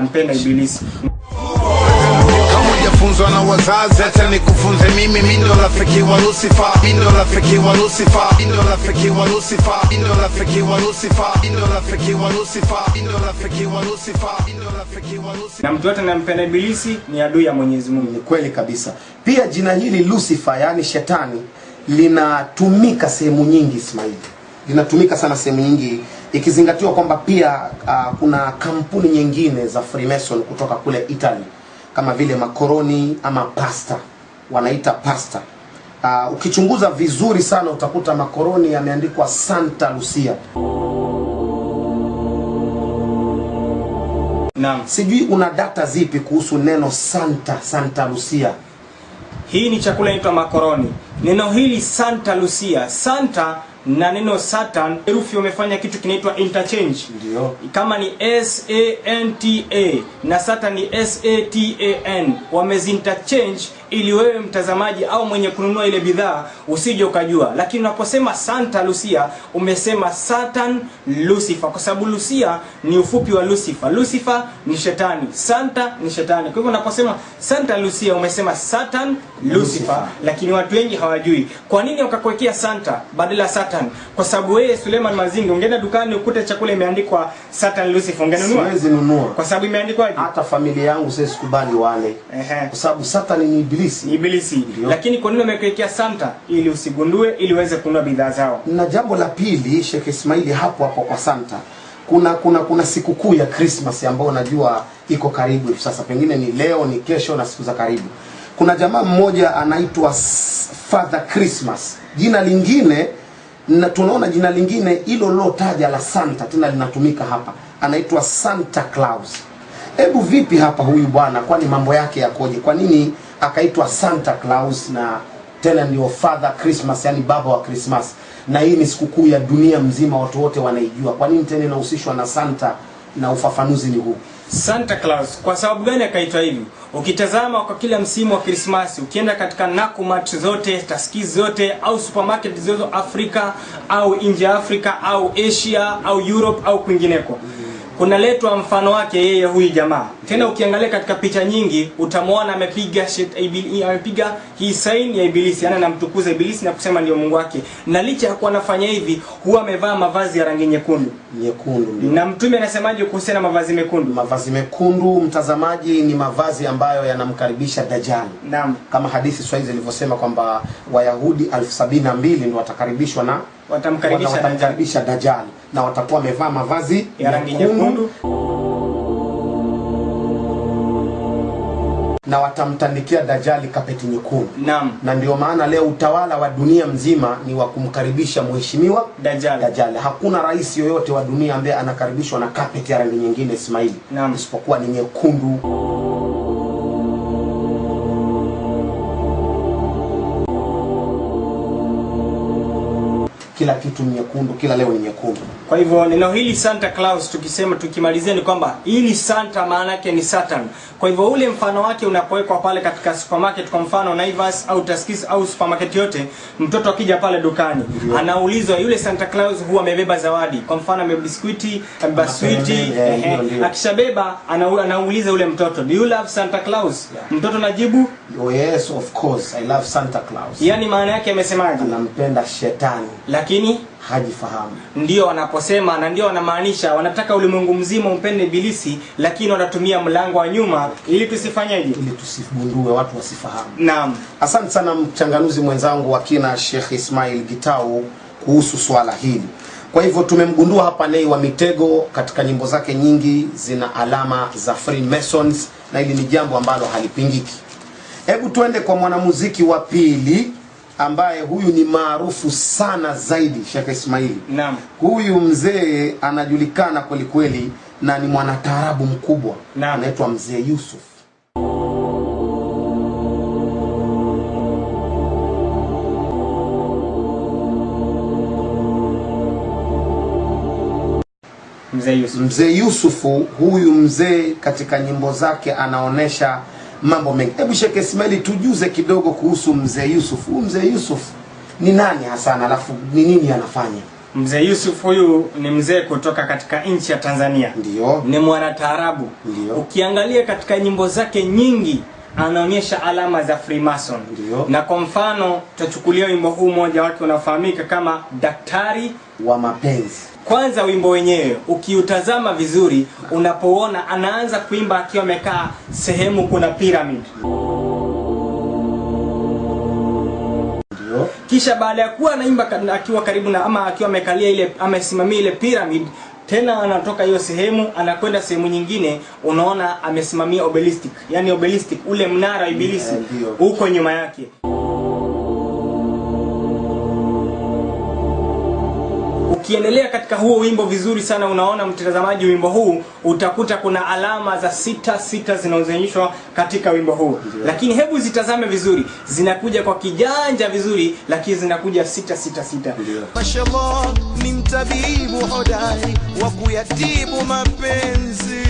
Mpenda ibilisi. Kama hujafunzwa na wazazi, acha nikufunze mimi. Mimi ndo rafiki wa Lucifer, mimi ndo rafiki wa Lucifer, mimi ndo rafiki wa Lucifer, mimi ndo rafiki wa Lucifer, mimi ndo rafiki wa Lucifer, mimi ndo rafiki wa Lucifer, mimi ndo rafiki wa Lucifer. Na mtu yote anampenda ibilisi ni adui ya Mwenyezi Mungu. Ni kweli kabisa. Pia jina hili Lucifer, yani shetani, linatumika sehemu nyingi Ismail. Linatumika sana sehemu nyingi, ikizingatiwa kwamba pia kuna kampuni nyingine za Freemason kutoka kule Italy kama vile makoroni ama pasta, wanaita pasta. Ukichunguza vizuri sana utakuta makoroni yameandikwa Santa Lucia. Naam. Sijui una data zipi kuhusu neno Santa Lucia? Hii ni chakula inaitwa makoroni. Neno hili Santa Lucia, Santa na neno Satan, herufi wamefanya kitu kinaitwa interchange. Ndio. Kama ni SANTA na Satan ni SATAN, wamezinterchange ili wewe mtazamaji au mwenye kununua ile bidhaa usije ukajua. Lakini unaposema Santa Lucia umesema Satan Lucifer, kwa sababu Lucia ni ufupi wa Lucifer. Lucifer ni shetani, Santa ni shetani. Kwa hivyo unaposema Santa Lucia umesema Satan Lucifer. Lakini watu wengi hawajui. Kwa nini wakakuwekea Santa badala Satan? Kwa sababu wewe Suleiman Mazingi ungeenda dukani ukute chakula imeandikwa Satan Lucifer, ungenunua? Siwezi nunua. Kwa sababu imeandikwa hata familia yangu sisi sikubali wale. Kwa sababu Satan ni ibilisi. Ni ibilisi. Lakini kwa nini wamekuwekea Santa? Ili usigundue, ili uweze kununua bidhaa zao. Na jambo la pili, Sheikh Ismaili, hapo kwa Santa, kuna sikukuu ya Christmas ambayo najua iko karibu hivi sasa, pengine ni leo, ni kesho na siku za karibu. Kuna jamaa mmoja anaitwa Father Christmas. Jina lingine, na tunaona jina lingine hilo lotaja la Santa tena linatumika hapa, anaitwa Santa Claus. Hebu vipi hapa huyu bwana, kwani mambo yake yakoje? Kwa nini akaitwa Santa Claus na tena ndio Father Christmas, yani baba wa Christmas? Na hii ni sikukuu ya dunia mzima, watu wote wanaijua. Kwa nini tena inahusishwa na Santa, na ufafanuzi ni huu? Santa Claus, kwa sababu gani akaitwa hivi? Ukitazama kwa kila msimu wa Krismasi, ukienda katika Nakumatt zote, Taskies zote au supermarket zote Afrika au nje ya Afrika au Asia au Europe au kwingineko, kunaletwa mfano wake yeye huyu jamaa. Tena ukiangalia katika picha nyingi utamwona amepiga hii sign ya ibilisi, yani anamtukuza ibilisi na kusema ndio Mungu wake. Na licha ya kuwa anafanya hivi, huwa amevaa mavazi ya rangi nyekundu. Na Mtume anasemaje kuhusiana na mavazi mekundu? Mavazi mekundu, mtazamaji, ni mavazi ambayo yanamkaribisha Dajjal. Naam. Kama hadithi Swahili ilivyosema kwamba Wayahudi 1072 ndio watakaribishwa na watamkaribisha Dajjal, na watakuwa wamevaa mavazi ya rangi nyekundu na watamtandikia Dajjal kapeti nyekundu. Naam. Na ndio maana leo utawala wa dunia mzima ni wa kumkaribisha mheshimiwa Dajjal. Hakuna rais yoyote wa dunia ambaye anakaribishwa na kapeti ya rangi nyingine Ismaili, isipokuwa ni nyekundu. Kila kitu ni nyekundu, kila leo ni nyekundu. Kwa hivyo neno hili Santa Claus tukimalizia ni kwamba hili Santa maana yake ni Satan. Kwa hivyo ule mfano wake unapowekwa pale katika supermarket, kwa mfano Naivas au Taskis au supermarket yote, mtoto akija pale dukani anaulizwa yule Santa Claus huwa amebeba zawadi. Kwa mfano amebiskuiti, baswiti, akishabeba anauliza ule mtoto, "Do you love Santa Claus?" Mtoto anajibu, "Oh yes, of course, I love Santa Claus." Yani maana yake amesemaje? Anampenda shetani. Lakini hajifahamu. Ndio wanaposema na ndio wanamaanisha, wanataka ulimwengu mzima umpende ibilisi, lakini wanatumia mlango wa nyuma ili tusifanyeje? Ili tusifundue, watu wasifahamu. Naam. Asante sana mchanganuzi mwenzangu wa kina Sheikh Ismail Gitau kuhusu swala hili. Kwa hivyo tumemgundua hapa Nay wa Mitego, katika nyimbo zake nyingi zina alama za Freemasons, na hili ni jambo ambalo halipingiki. Hebu tuende kwa mwanamuziki wa pili ambaye huyu ni maarufu sana zaidi, Sheikh Ismaili. Naam. Huyu mzee anajulikana kweli kweli na ni mwanataarabu mkubwa. Anaitwa Mzee Yusuf. Mzee Yusufu, huyu mzee katika nyimbo zake anaonesha mambo mengi. Hebu Sheikh Ismaili tujuze kidogo kuhusu Mzee Yusuf. Mzee Yusuf ni nani hasa, alafu ni nini anafanya? Mzee Yusuf huyu ni mzee kutoka katika nchi ya Tanzania. Ndio. Ni mwanataarabu. Ndio. Ukiangalia katika nyimbo zake nyingi anaonyesha alama za Freemason. Ndio. Na kwa mfano tutachukulia wimbo huu mmoja wake unafahamika kama Daktari wa Mapenzi. Kwanza wimbo wenyewe ukiutazama vizuri unapoona anaanza kuimba akiwa amekaa sehemu kuna pyramid. Ndio. Kisha baada ya kuwa anaimba akiwa karibu na ama akiwa amekalia ile amesimamia ile pyramid, tena anatoka hiyo sehemu anakwenda sehemu nyingine, unaona amesimamia obelistic. Yani obelistic ule mnara ibilisi huko nyuma yake. Ukiendelea katika huo wimbo vizuri sana, unaona mtazamaji, wimbo huu utakuta kuna alama za 6 zinazoonyeshwa katika wimbo huu. Lakini hebu zitazame vizuri, zinakuja kwa kijanja vizuri, lakini zinakuja 6. Mashallah, ni mtabibu hodari wa kuyatibu mapenzi.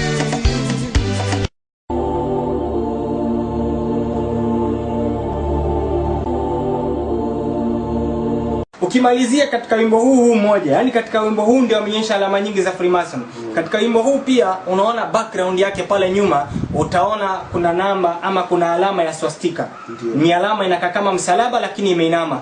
Ukimalizia katika wimbo huu mmoja, yani katika wimbo huu ndio ameonyesha alama nyingi za Freemason. Katika wimbo huu pia unaona background yake pale nyuma, utaona kuna namba ama kuna alama ya swastika. Ni alama inakaa kama msalaba lakini imeinama.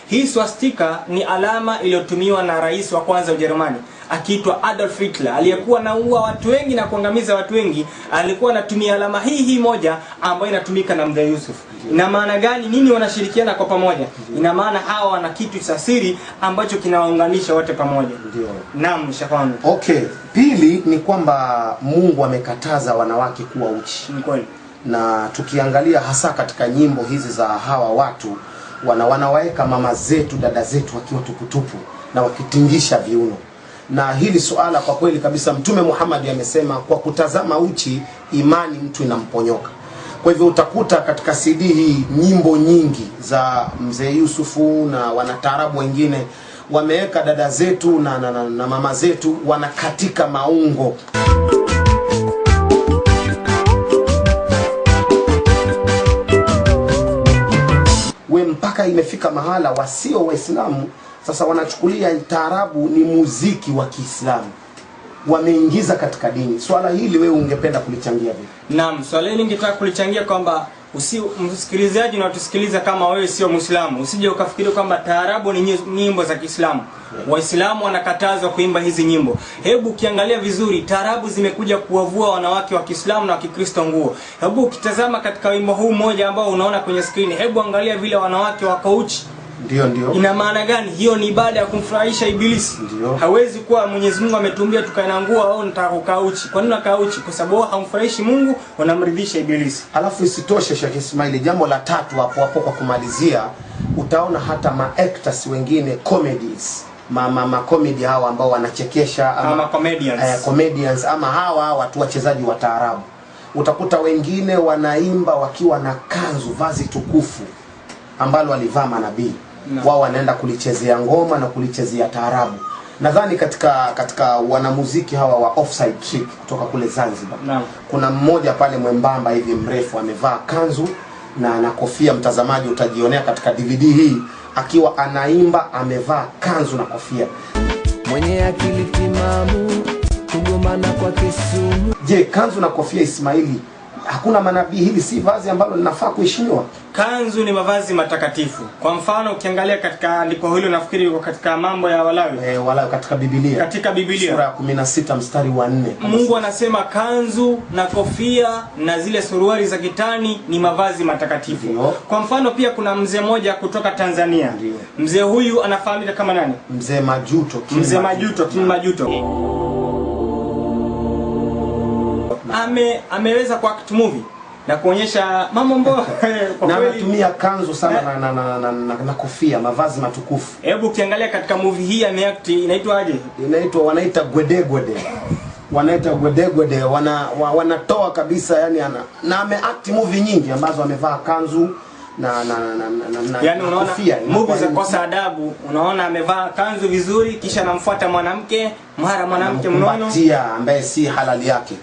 Hii swastika ni alama iliyotumiwa na rais wa kwanza Ujerumani akiitwa Adolf Hitler, aliyekuwa anaua watu wengi na kuangamiza watu wengi. Alikuwa anatumia alama hii moja ambayo inatumika na Mzee Yusuf. Ina maana gani? Nini wanashirikiana kwa pamoja? Ina maana hawa wana kitu cha siri ambacho kinawaunganisha wote pamoja. Ndio. Naam, shafahamu. Okay, pili ni kwamba Mungu amekataza wanawake kuwa uchi. Ni kweli. Na tukiangalia hasa katika nyimbo hizi za hawa watu wanawaweka mama zetu, dada zetu wakiwa tuputupu na wakitingisha viuno. Na hili suala kwa kweli kabisa Mtume Muhammad amesema kwa kutazama uchi imani mtu inamponyoka. Kwa hivyo utakuta katika CD hii nyimbo nyingi za Mzee Yusufu na wanataarabu wengine wameweka dada zetu na mama zetu wanakatika maungo. Mpaka imefika mahala wasio Waislamu sasa wanachukulia taarabu ni muziki wa Kiislamu, wameingiza katika dini. Swala hili wewe ungependa kulichangia vipi? Naam, swala hili ningetaka kulichangia kwamba msikilizaji na tusikiliza kama wewe sio Muislamu, usije ukafikiri kwamba taarabu ni nyimbo za Kiislamu. Waislamu wanakatazwa kuimba hizi nyimbo. Hebu ukiangalia vizuri, taarabu zimekuja kuwavua wanawake wa Kiislamu na wa Kikristo nguo. Hebu ukitazama katika wimbo huu mmoja ambao unaona kwenye screen, hebu angalia vile wanawake wako uchi. Ndio. Ina maana gani? Hiyo ni ibada ya kumfurahisha ibilisi. Hawezi kuwa Mwenyezi Mungu ametuambia tukae na nguo au nataka kukaa uchi. Kwa nini unakaa uchi? Kwa sababu hamfurahishi Mungu, unamridhisha ibilisi. Alafu isitoshe Sheikh Ismail, jambo la tatu hapo kwa kumalizia, utaona hata actors wengine comedies, comedy hawa ambao wanachekesha ama comedians ama hawa watu wachezaji wa taarabu. Utakuta wengine wanaimba wakiwa na kanzu, vazi tukufu ambalo walivaa manabii. Wao wanaenda kulichezea ngoma na kulichezea taarabu. Nadhani katika wanamuziki hawa wa Offside Trick kutoka kule Zanzibar. Kuna mmoja pale mwembamba hivi mrefu amevaa kanzu na kofia. Mtazamaji utajionea katika DVD hii akiwa anaimba amevaa kanzu na kofia. Mwenye akili timamu kugomana kwa Kisumu. Je, kanzu na kofia Ismaili, hakuna manabii, hili si vazi ambalo linafaa kuheshimiwa? Kanzu ni mavazi matakatifu. Kwa mfano ukiangalia katika andiko hilo, nafikiri yuko katika mambo ya Walawi. Walawi katika Biblia. Katika Biblia sura ya 16 mstari wa 4. Mungu anasema kanzu na kofia na zile suruali za kitani ni mavazi matakatifu. Kwa mfano pia kuna mzee mmoja kutoka Tanzania. Mzee huyu anafahamika kama nani? Mzee Majuto. Mzee Majuto, King Majuto. Ameweza kwa act movie na kuonyesha mambo ambayo na anatumia kanzu sana na kofia, mavazi matukufu. Hebu ukiangalia katika movie hii ameact, inaitwaje? Wanaita gwedegwede. Wanaita gwedegwede, wanatoa kabisa, yani na ameact movie nyingi ambazo amevaa kanzu yani unaona kofia, movie za kosa adabu, unaona amevaa kanzu vizuri kisha anamfuata mwanamke, mara mwanamke mnono ambaye si halali yake.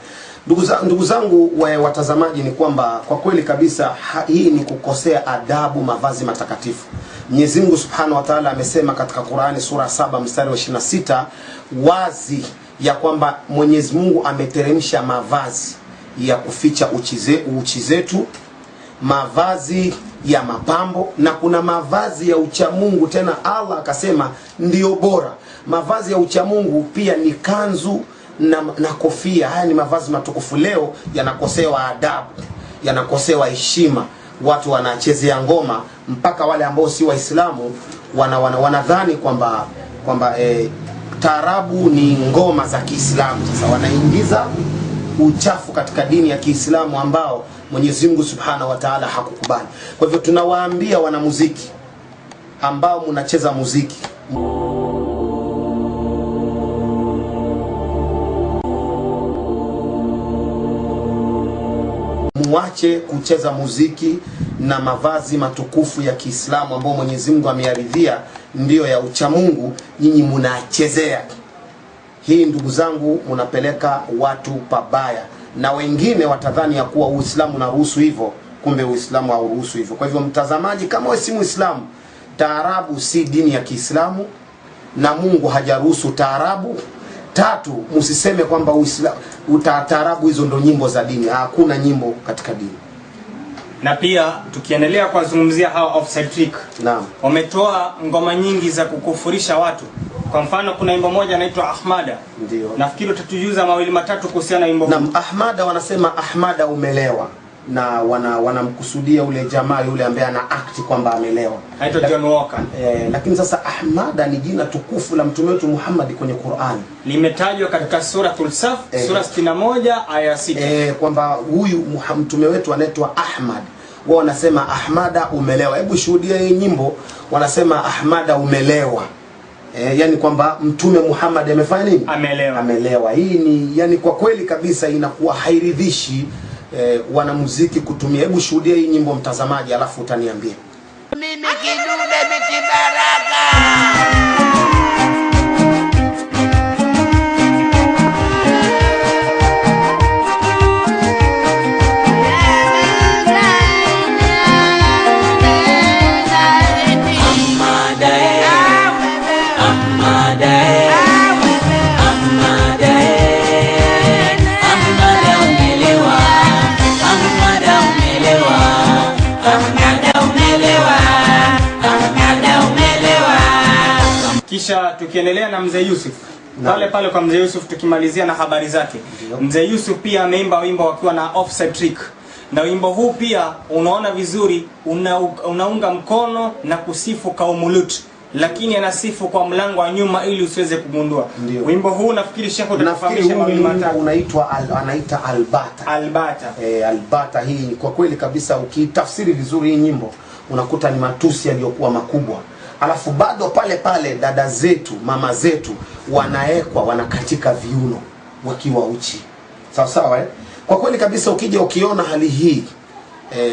Ndugu zangu watazamaji, ni kwamba kwa kweli kabisa hii ni kukosea adabu mavazi matakatifu. Mwenyezi Mungu Subhanahu wa Ta'ala amesema katika Qur'ani sura 7 mstari wa 26 wazi ya kwamba Mwenyezi Mungu ameteremsha mavazi ya kuficha uchi zetu, mavazi ya mapambo, na kuna mavazi ya uchamungu. Tena Allah akasema ndio bora. Mavazi ya uchamungu pia ni kanzu na kofia. Haya ni mavazi matukufu. Leo yanakosewa adabu, yanakosewa heshima, watu wanachezea ngoma, mpaka wale ambao si Waislamu wanadhani kwamba taarabu ni ngoma za Kiislamu. Sasa wanaingiza uchafu katika dini ya Kiislamu ambao Mwenyezi Mungu Subhanahu wa Ta'ala hakukubali. Kwa hivyo tunawaambia wanamuziki ambao mnacheza muziki, muache kucheza muziki na mavazi matukufu ya Kiislamu ambao Mwenyezi Mungu ameyaridhia ndiyo ya uchamungu. Nyinyi mnachezea hii, ndugu zangu, mnapeleka watu pabaya, na wengine watadhani ya kuwa Uislamu unaruhusu hivyo, kumbe Uislamu hauruhusu hivyo. Kwa hivyo mtazamaji, kama wewe si Muislamu, taarabu si dini ya Kiislamu na Mungu hajaruhusu taarabu. Tatu, msiseme kwamba Uislamu taarabu hizo ndo nyimbo za dini. Hakuna nyimbo katika dini. Na pia tukiendelea kuzungumzia hawa Offside Trick, naam, wametoa ngoma nyingi za kukufurisha watu. Kwa mfano kuna wimbo moja inaitwa Ahmada. Ndio. Nafikiri utatujuza mawili matatu kuhusiana na wimbo. Naam, Ahmada, wanasema Ahmada umelewa, na wanamkusudia ule jamaa yule ambaye ana act kwamba amelewa. Haitwa John Walker. Lakini sasa Ahmada ni jina tukufu la mtume wetu Muhammad kwenye Qur'an. Limetajwa katika suratul Saf, sura 61 aya 6. Kwamba huyu mtume wetu anaitwa Ahmad. Wao wanasema Ahmada umelewa. Hebu shuhudia hii nyimbo, wanasema Ahmada umelewa. Yani kwamba mtume Muhammad amefanya nini? Amelewa. Hii ni yani kwa kweli kabisa inakuwa hairidhishi wanamuziki kutumia. Hebu shuhudia hii nyimbo mtazamaji, alafu utaniambia. Mimi kidude miti baraka. Kisha tukiendelea na Mzee Yusuf, pale kwa Mzee Yusuf tukimalizia na habari zake. Mzee Yusuf pia ameimba wimbo wakiwa na Offside Trick, na wimbo huu pia unaona vizuri unaunga mkono na kusifu kaumu Lut, lakini anasifu kwa mlango wa nyuma ili usiweze kugundua. Wimbo huu nafikiri Sheikh utafahamisha mawili matatu. Anaita Albata. Albata. Hii kwa kweli kabisa ukitafsiri vizuri hii nyimbo unakuta ni matusi yaliyokuwa makubwa. Alafu bado pale dada zetu, mama zetu wanakatika viuno wakiwa uchi. Sawa. Kwa kweli kabisa ukija ukiona hali hii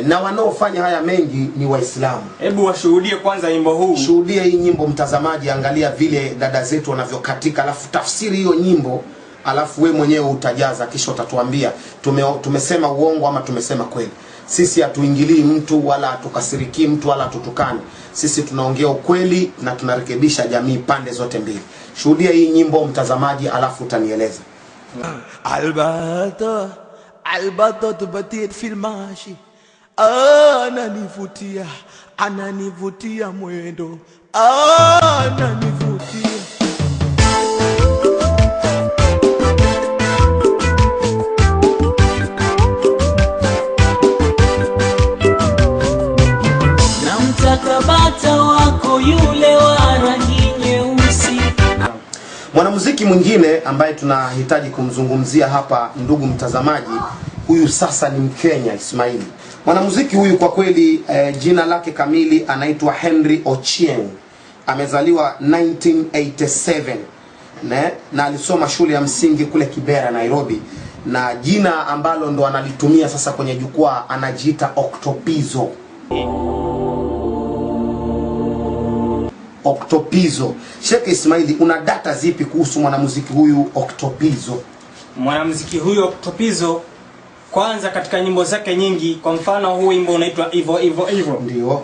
na wanaofanya haya mengi ni Waislamu. Hebu washuhudie kwanza wimbo huu. Shuhudia hii nyimbo mtazamaji, angalia vile dada zetu wanavyokatika, alafu tafsiri hiyo nyimbo, alafu we mwenyewe utajaza, kisha utatuambia tumesema uongo ama tumesema kweli. Sisi hatuingilii mtu wala hatukasiriki mtu wala hatutukani. Sisi tunaongea ukweli na tunarekebisha jamii pande zote mbili. Shuhudia hii nyimbo mtazamaji, alafu utanieleza. Albata tubatir fil mashi, ananivutia mwendo, ananivutia. Bata wako yule wa rangi nyeusi. Mwanamuziki mwingine ambaye tunahitaji kumzungumzia hapa, ndugu mtazamaji, huyu sasa ni Mkenya Ismaili. Mwanamuziki huyu kwa kweli jina lake kamili anaitwa Henry Ochieng. Amezaliwa 1987 na alisoma shule ya msingi kule Kibera, Nairobi, na jina ambalo ndo analitumia sasa kwenye jukwaa anajiita Octopizzo. Octopizzo. Sheikh Ismaili, una data zipi kuhusu mwanamuziki huyu Octopizzo? Mwanamuziki huyu Octopizzo, kwanza katika nyimbo zake nyingi, kwa mfano huu wimbo unaitwa Ivo Ivo Ivo. Ndio.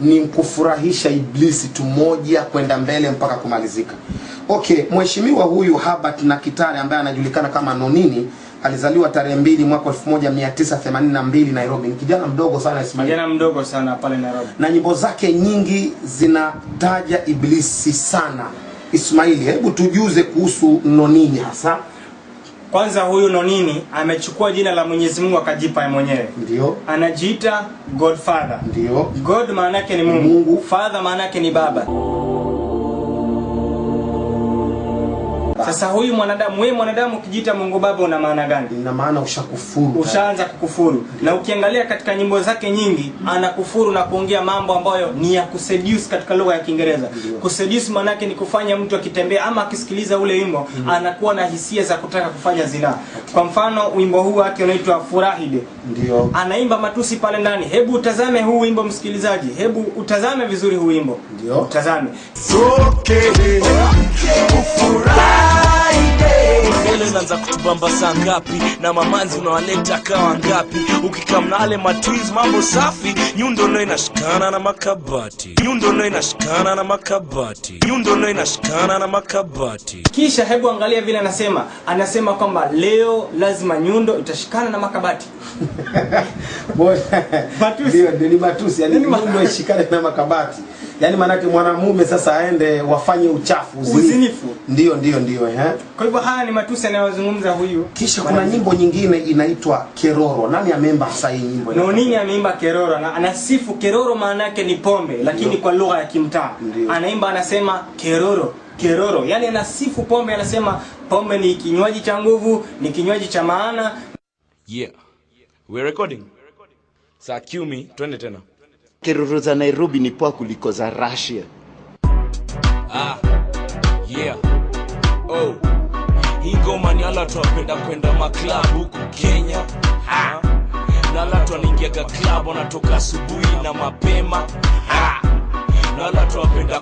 ni kufurahisha iblisi tu, moja kwenda mbele mpaka kumalizika. Okay, mheshimiwa huyu Herbert Nakitare ambaye anajulikana kama Nonini alizaliwa tarehe 2 mwaka 1982 Nairobi. Ni kijana mdogo sana Ismail. Kijana mdogo sana pale Nairobi. Na nyimbo zake nyingi zinataja iblisi sana. Ismail, hebu tujuze kuhusu Nonini hasa. Kwanza huyu Nonini amechukua jina la Mwenyezi Mungu akajipa mwenyewe. Ndio. Anajiita Godfather. Ndio. God maana yake ni Mungu. Father maana yake ni baba. Sasa huyu mwanadamu ukijiita Mungu Baba una maana gani? Ina maana ushakufuru. Ushaanza kukufuru. Na ukiangalia katika nyimbo zake nyingi anakufuru na kuongea mambo ambayo ni ya kuseduce katika lugha ya Kiingereza. Kuseduce maana yake ni kufanya mtu akitembea ama akisikiliza ule wimbo anakuwa na hisia za kutaka kufanya zina. Kwa mfano wimbo huu wake unaitwa Furahide. Ndio. Anaimba matusi pale ndani. Hebu utazame huu wimbo msikilizaji. Hebu utazame vizuri huu wimbo. Ndio. Utazame. Mbele unaanza kutubamba saa ngapi, na mamanzi unawaleta kawa ngapi, ukikamna ale matwiz mambo safi, nyundo no inashikana na makabati, nyundo no inashikana na makabati, nyundo no inashikana na makabati. Kisha hebu angalia vile anasema kwamba leo lazima nyundo itashikana na makabati. Ndio ni matusi, yani nyundo ishikane na makabati. Yani manake mwanamume sasa aende wafanye uchafu, uzinifu. Ndio Kwa hivyo haya ni matusi anayozungumza huyu. Kisha kuna nyimbo nyingine inaitwa Keroro. Nani ameimba hasa hii nyimbo? Nonini ameimba Keroro na anasifu Keroro maana yake ni pombe lakini kwa lugha ya kimtaa. Anaimba anasema Keroro. Yani anasifu pombe, anasema pombe ni kinywaji cha nguvu, ni kinywaji cha maana. Yeah. We're recording. Saa kiumi twende tena. Keroro za Nairobi ni poa kuliko za Russia. Yeah. Oh. Hii ngoma ni ala tuwapenda kwenda maklab huku Kenya. Na ala tuwanaingia club wanatoka asubuhi na mapema. Na ala tuwapenda